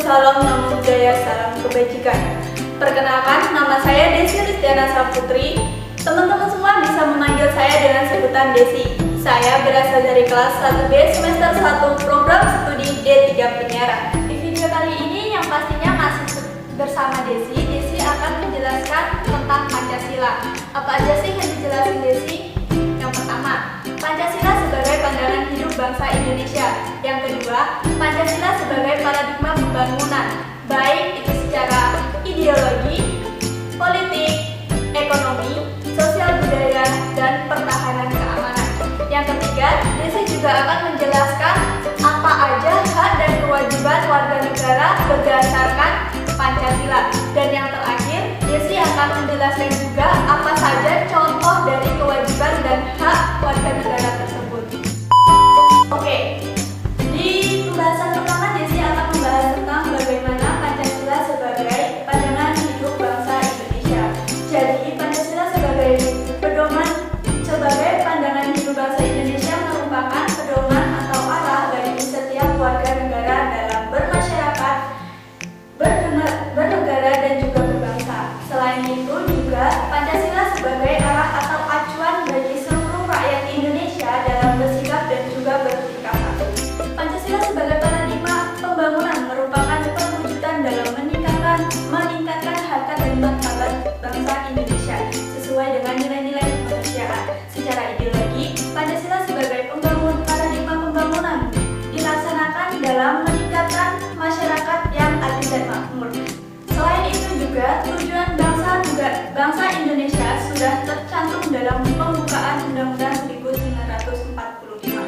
salam, namo buddhaya, salam kebajikan. Perkenalkan, nama saya Desi Ristiana Saputri. Teman-teman semua bisa memanggil saya dengan sebutan Desi. Saya berasal dari kelas 1B semester 1 program studi D3 Penyiaran. Di video kali ini yang pastinya masih bersama Desi akan menjelaskan tentang Pancasila. Apa aja sih yang dijelasin Desi? Yang pertama, Pancasila sebagai pandangan hidup bangsa Indonesia. Yang kedua, Pancasila sebagai paradigma pembangunan, baik itu secara ideologi, politik, ekonomi, sosial budaya, dan pertahanan keamanan. Yang ketiga, Desi juga akan menjelaskan apa aja hak dan kewajiban warga negara berdasarkan Pancasila. Dan yang terakhir, Desi akan menjelaskan juga apa saja contoh dari kewajiban dan hak warga negara tersebut. Oke, di pembahasan pertama Desi akan membahas tentang bagaimana Pancasila sebagai pandangan hidup bangsa Indonesia. Jadi, Pancasila sebagai pandangan hidup bangsa Indonesia merupakan pedoman atau arah bagi setiap warga negara dalam bermasyarakat, bernegara, dan juga berbangsa. Selain itu juga Pancasila sebagai arah atau acuan bagi seluruh rakyat Indonesia dalam bersikap dan juga bertindak laku. Pancasila sebagai paradigma pembangunan merupakan perwujudan dalam meningkatkan harkat dan martabat bangsa Indonesia sesuai dengan nilai-nilai kemanusiaan. Secara ideologi, Pancasila sebagai paradigma pembangunan dilaksanakan dalam meningkatkan masyarakat yang adil dan makmur. Selain itu juga tujuan bangsa Indonesia sudah tercantum dalam pembukaan Undang-Undang 1945.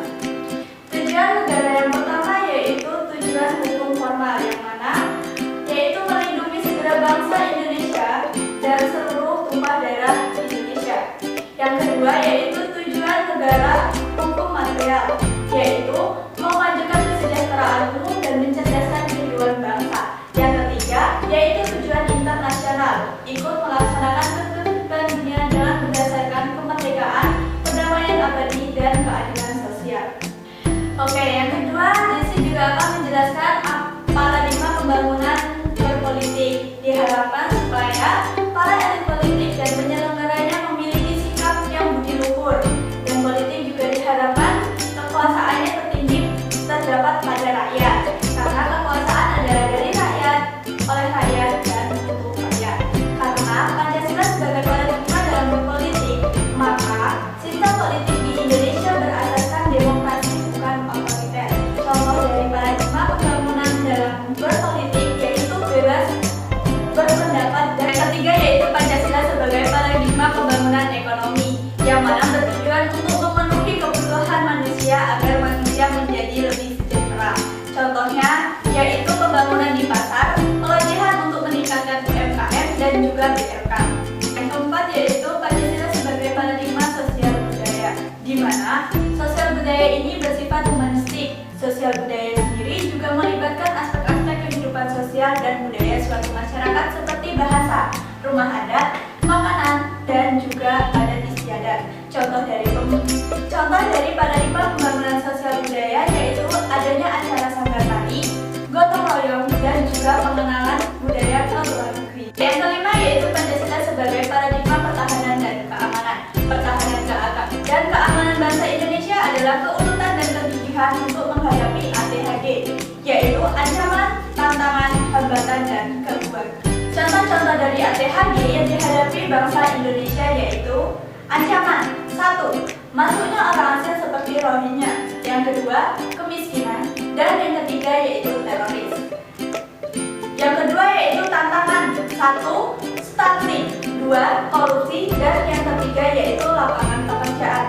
Tujuan negara yang pertama yaitu tujuan hukum formal, yang mana yaitu melindungi segenap bangsa Indonesia dan seluruh tumpah darah Indonesia. Yang kedua yaitu tujuan negara hukum material, yaitu memajukan kesejahteraan umum dan mencerdaskan kehidupan bangsa. Yang ketiga yaitu tujuan internasional, ikut melaksanakan ketertiban dunia dengan berdasarkan kemerdekaan, perdamaian abadi, dan keadilan sosial. Oke, yang kedua, Desi juga akan menjelaskan paradigma pembangunan berpolitik. Diharapkan supaya para elit politik dan penyelenggaranya memiliki sikap yang budi luhur, dan politik juga diharapkan kekuasaannya tertinggi terdapat pada rakyat, karena kekuasaan adalah dari rakyat, oleh rakyat, dan untuk rakyat. Karena Pancasila sebagai paradigma dalam berpolitik, maka sistem politik di Indonesia berasaskan demokrasi, bukan otoriter. Contoh dari paradigma pembangunan dalam berpolitik yaitu bebas berpendapat. Dan yang ketiga yaitu Pancasila sebagai paradigma pembangunan ekonomi, yang mana bertujuan untuk memenuhi kebutuhan manusia agar manusia menjadi lebih sejahtera. Contohnya yaitu pembangunan di pasar, pelatihan untuk meningkatkan UMKM, dan juga BLK. Yang keempat yaitu Pancasila sebagai paradigma sosial budaya, di mana sosial budaya ini bersifat humanistik. Sosial budaya sendiri juga melibatkan aspek-aspek kehidupan sosial dan budaya suatu masyarakat seperti bahasa, rumah adat, makanan, dan juga adat istiadat. Contoh dari paradigma pembangunan sosial budaya yaitu adanya acara sanggar tari, gotong royong, dan juga pengenalan budaya ke luar negeri. Yang kelima yaitu Pancasila sebagai paradigma pertahanan dan keamanan. Pertahanan dan keamanan bangsa Indonesia adalah keutuhan dan kegigihan untuk menghadapi ATHG, yaitu ancaman, tantangan, hambatan, dan gangguan. Contoh-contoh dari ATHG yang dihadapi bangsa Indonesia yaitu ancaman. 1. Masuknya orang asing seperti Rohingya. Yang kedua, kemiskinan. Dan yang ketiga yaitu teroris. Yang kedua yaitu tantangan. 1. Stunting. 2. Korupsi. Dan yang ketiga yaitu lapangan pekerjaan.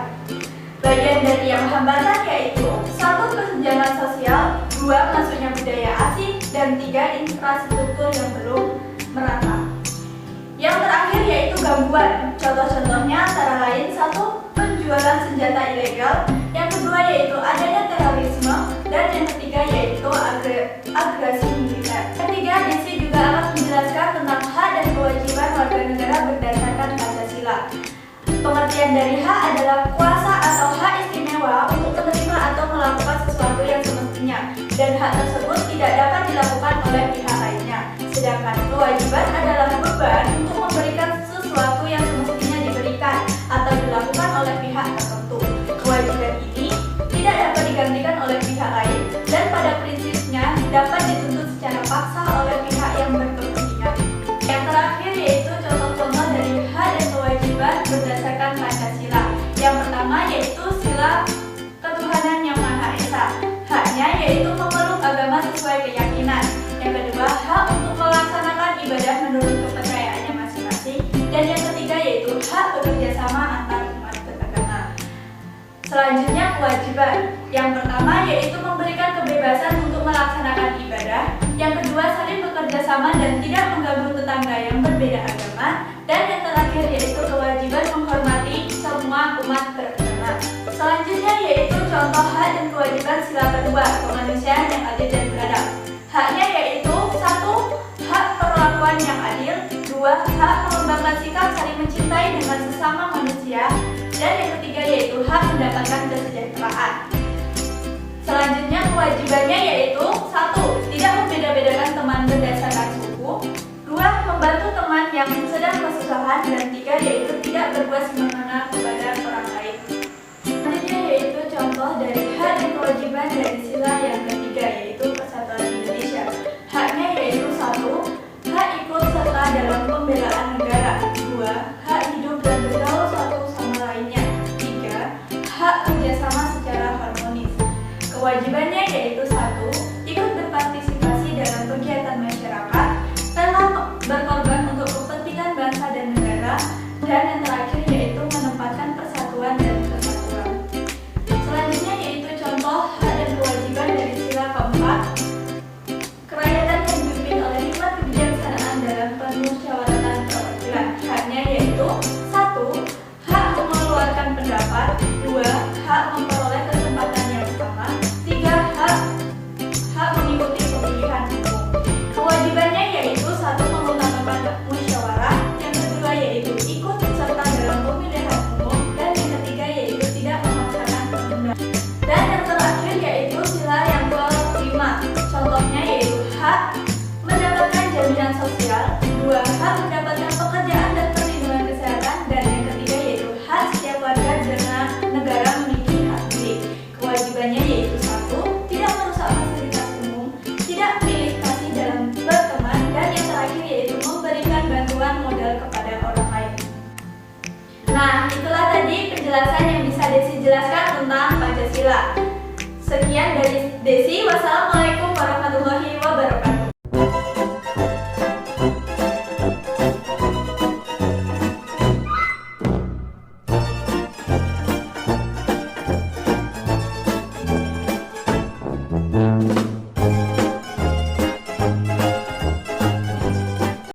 Bagian dari yang hambatan yaitu 1. Kesenjangan sosial, 2. Masuknya budaya asing, dan 3. Infrastruktur yang belum merata. Yang terakhir yaitu gangguan. Contoh-contohnya antara lain 1. Penjualan senjata ilegal. Yang kedua yaitu adanya terorisme. Dan yang ketiga yaitu agresi militer. Ketiga, Desi juga akan menjelaskan tentang hak dan kewajiban warga negara berdasarkan Pancasila. Pengertian dari hak adalah kuasa atau hak istimewa untuk menerima atau melakukan sesuatu yang semestinya, dan hak tersebut tidak dapat dilakukan oleh pihak lainnya. Sedangkan kewajiban adalah beban untuk memberikan sesuatu yang semestinya diberikan atau dilakukan oleh pihak tertentu. Kewajiban ini tidak dapat digantikan oleh pihak lain dan pada prinsipnya dapat dituntut secara paksa oleh pihak yang berkepentingan. Yang terakhir yaitu contoh-contoh dari hak dan kewajiban berdasarkan Pancasila. Yang pertama yaitu sila ketuhanan yang Maha Esa. Haknya yaitu memeluk agama sesuai keyakinan. Yang kedua, hak untuk melaksanakan ibadah menurut kepercayaannya masing-masing. Dan yang ketiga yaitu hak bekerja sama antar umat beragama. Selanjutnya kewajiban. Yang pertama yaitu memberikan kebebasan untuk melaksanakan ibadah. Yang kedua saling bekerja sama dan tidak mengganggu tetangga yang berbeda agama. Dan yang terakhir yaitu kewajiban menghormati semua umat beragama. Selanjutnya yaitu contoh hak dan kewajiban sila kedua, kemanusiaan yang adil dan beradab. Haknya yaitu 1. Hak perlakuan yang adil. 2. Hak mengembangkan sikap saling mencintai dengan sesama manusia. Dan yang ketiga yaitu hak mendapatkan kesejahteraan. Selanjutnya kewajibannya yaitu 1. Tidak membeda-bedakan teman berdasarkan suku. 2. Membantu teman yang sedang kesusahan. Dan 3. yaitu tidak berbuat semena-mena kepada orang lain. Selanjutnya yaitu contoh dari hak dan kewajiban dari sila yang ketiga yaitu Persatuan Indonesia. Haknya yaitu 1. Hak ikut serta dalam pembelaan negara. 2. Hak hidup dan bergaul satu sama lainnya. 3. Hak kerjasama secara harmonis. Kewajibannya yaitu 1. Ikut berpartisipasi dalam kegiatan masyarakat, rela berkorban untuk kepentingan bangsa dan negara, dan yang terakhir yaitu menempatkan persatuan dan kesatuan. Selanjutnya yaitu contoh hak dan kewajiban dari sila keempat, kerakyatan yang dipimpin oleh hikmat kebijaksanaan dalam permusyawaratan perwakilan. Haknya yaitu 1. Hak mengeluarkan pendapat. 2. Hak memperoleh kesempatan yang sama. 3. Hak mengikuti pemilihan umum. Kewajibannya yaitu 1. Mengutamakan musyawarah. Yang kedua yaitu ikut serta dalam pemilihan umum. Dan yang ketiga yaitu tidak memaksakan penunda. Dan yang terakhir yaitu sila yang kelima. Contohnya yaitu hak mendapatkan jaminan sosial. 2. Hak mendapatkan pekerjaan dan perlindungan kesehatan. Dan yang ketiga yaitu hak setiap warga dengan negara memiliki hak milik. Kewajibannya yaitu 1. Tidak merusak fasilitas umum. Tidak pilih kasih dalam berteman. Dan yang terakhir yaitu memberikan bantuan modal kepada orang lain. Nah, itulah tadi penjelasan yang bisa Desi jelaskan tentang Pancasila. Sekian dari Desi. Wassalamualaikum warahmatullahi wabarakatuh.